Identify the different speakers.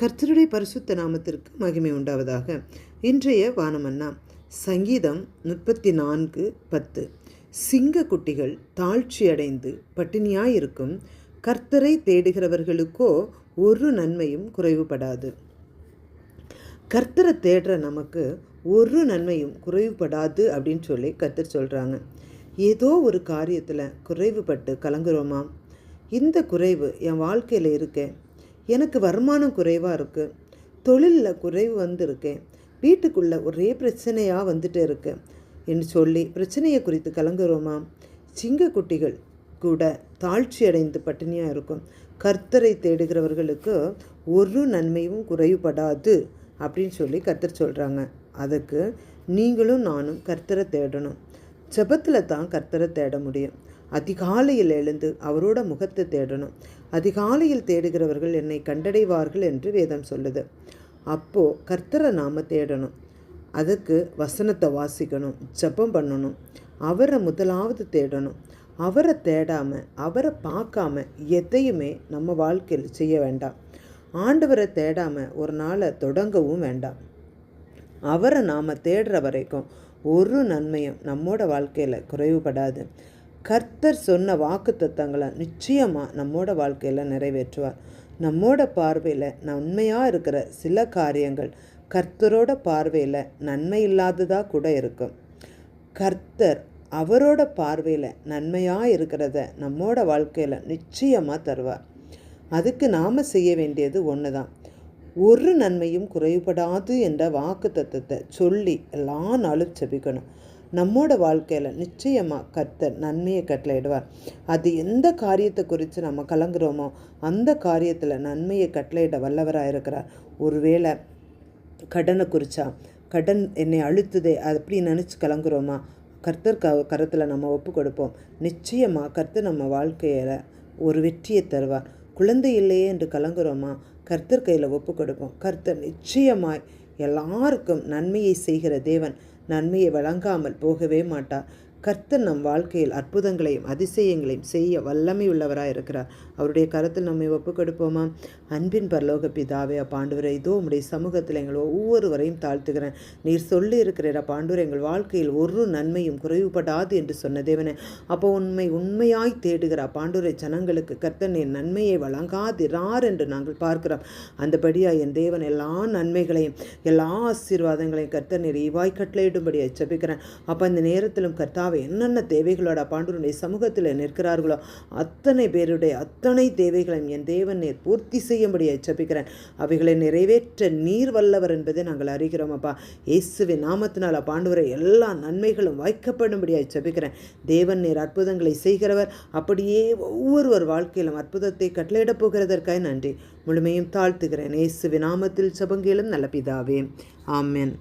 Speaker 1: கர்த்தருடைய பரிசுத்த நாமத்திற்கு மகிமை உண்டாவதாக. இன்றைய வானமன்னா சங்கீதம் 34:10. சிங்க குட்டிகள் தாழ்ச்சியடைந்து பட்டினியாயிருக்கும், கர்த்தரை தேடுகிறவர்களுக்கோ ஒரு நன்மையும் குறைவுபடாது. கர்த்தரை தேடுற நமக்கு ஒரு நன்மையும் குறைவுபடாது அப்படின்னு சொல்லி கர்த்தர் சொல்கிறாங்க. ஏதோ ஒரு காரியத்தில் குறைவுபட்டு கலங்குறோமா? இந்த குறைவு என் வாழ்க்கையில் இருக்கேன், எனக்கு வருமானம் குறைவாக இருக்குது, தொழிலில் குறைவு வந்திருக்கேன், வீட்டுக்குள்ளே ஒரே பிரச்சனையாக வந்துட்டு இருக்கு என்று சொல்லி பிரச்சனையை குறித்து கலங்குறோமா? சிங்கக்குட்டிகள் கூட தாழ்ச்சி அடைந்து பட்டினியாக இருக்கும், கர்த்தரை தேடுகிறவர்களுக்கு ஒரு நன்மையும் குறைவுபடாது அப்படின்னு சொல்லி கர்த்தர் சொல்கிறாங்க. அதுக்கு நீங்களும் நானும் கர்த்தரை தேடணும். ஜெபத்தில் தான் கர்த்தரை தேட முடியும். அதிகாலையில் எழுந்து அவரோட முகத்தை தேடணும். அதிகாலையில் தேடுகிறவர்கள் என்னை கண்டடைவார்கள் என்று வேதம் சொல்லுது. அப்போது கர்த்தரை நாம் தேடணும். அதுக்கு வசனத்தை வாசிக்கணும், ஜெபம் பண்ணணும், அவரை முதலாவது தேடணும். அவரை தேடாமல் அவரை பார்க்காம எதையுமே நம்ம வாழ்க்கையில் செய்ய வேண்டாம். ஆண்டவரை தேடாமல் ஒரு நாளை தொடங்கவும் வேண்டாம். அவரை நாம் தேடுற வரைக்கும் ஒரு நன்மையும் நம்மோட வாழ்க்கையில் குறைவுபடாது. கர்த்தர் சொன்ன வாக்கு தத்தங்களை நிச்சயமாக நம்மோட வாழ்க்கையில் நிறைவேற்றுவார். நம்மோட பார்வையில் நன்மையாக இருக்கிற சில காரியங்கள் கர்த்தரோட பார்வையில் நன்மை இல்லாததாக கூட இருக்கும். கர்த்தர் அவரோட பார்வையில் நன்மையாக இருக்கிறத நம்மோட வாழ்க்கையில் நிச்சயமாக தருவார். அதுக்கு நாம் செய்ய வேண்டியது ஒன்று தான். ஒரு நன்மையும் குறைவுபடாது என்ற வாக்கு தத்தத்தை சொல்லி எல்லா நாளும் ஜெபிக்கணும். நம்மோட வாழ்க்கையில் நிச்சயமாக கர்த்தர் நன்மையை கட்டளையிடுவார். அது எந்த காரியத்தை குறித்து நம்ம கலங்குறோமோ அந்த காரியத்தில் நன்மையை கட்டளையிட வல்லவராக இருக்கிறார். ஒருவேளை கடனை குறித்தா, கடன் என்னை அழுத்துதே அப்படி நினச்சி கலங்குறோமா, கர்த்தர் கரத்தில் நம்ம ஒப்பு கொடுப்போம். நிச்சயமாக கர்த்தர் நம்ம வாழ்க்கையில் ஒரு வெற்றியை தருவார். குழந்தை இல்லையே என்று கலங்குறோமா, கர்த்தர் கையில் ஒப்பு கொடுப்போம். கர்த்தர் நிச்சயமாய் எல்லாருக்கும் நன்மையை செய்கிற தேவன், நன்மையை வழங்காமல் போகவே மாட்டார். கர்த்தர் நம் வாழ்க்கையில் அற்புதங்களையும் அதிசயங்களையும் செய்ய வல்லமை உள்ளவராக இருக்கிறார். அவருடைய கரத்தில் நம்மை ஒப்பு கொடுப்போமா? அன்பின் பரலோக பிதாவே, பாண்டவரை இதோ உம்முடைய சமூகத்தில் எங்கள் ஒவ்வொருவரையும் தாழ்த்துகிறேன். நீர் சொல்லி இருக்கிற பாண்டவர் எங்கள் வாழ்க்கையில் ஒரு நன்மையும் குறைவுபடாது என்று சொன்ன தேவனே, அப்போ உண்மையாய் தேடுகிற பாண்டவரை ஜனங்களுக்கு கர்த்தர் நீர் நன்மையை வழங்காதிரார் என்று நாங்கள் பார்க்கிறோம். அந்தபடியாக என் தேவன் எல்லா நன்மைகளையும் எல்லா ஆசீர்வாதங்களையும் கர்த்தர் நீர் ஈவாய் கட்டளையிடும்படியாக ஜெபிக்கிறேன். அப்போ இந்த நேரத்திலும் கர்த்தா என்னென்ன தேவைகளோட பாண்டவருடைய சமூகத்தில் நிற்கிறார்களோ அத்தனை பேருடைய அத்தனை தேவைகளையும் என் தேவன் நீர் பூர்த்தி செய்யும்படியாக ஜெபிக்கிறேன். அவைகளை நிறைவேற்ற நீர் வல்லவர் என்பதை நாங்கள் அறிகிறோம். அப்பா, இயேசுவின் நாமத்தினால் பாண்டவரை எல்லா நன்மைகளும் வாய்க்கப்படும்படியாக ஜெபிக்கிறேன். தேவன் நீர் அற்புதங்களை செய்கிறவர். அப்படியே ஒவ்வொருவர் வாழ்க்கையிலும் அற்புதத்தை கட்டளையிடப் போகிறதற்காக நன்றி. முழுமையும் தாழ்த்துகிறேன். இயேசுவின் நாமத்தில் ஜெபங்களும் நல்ல பிதாவே, ஆமென்.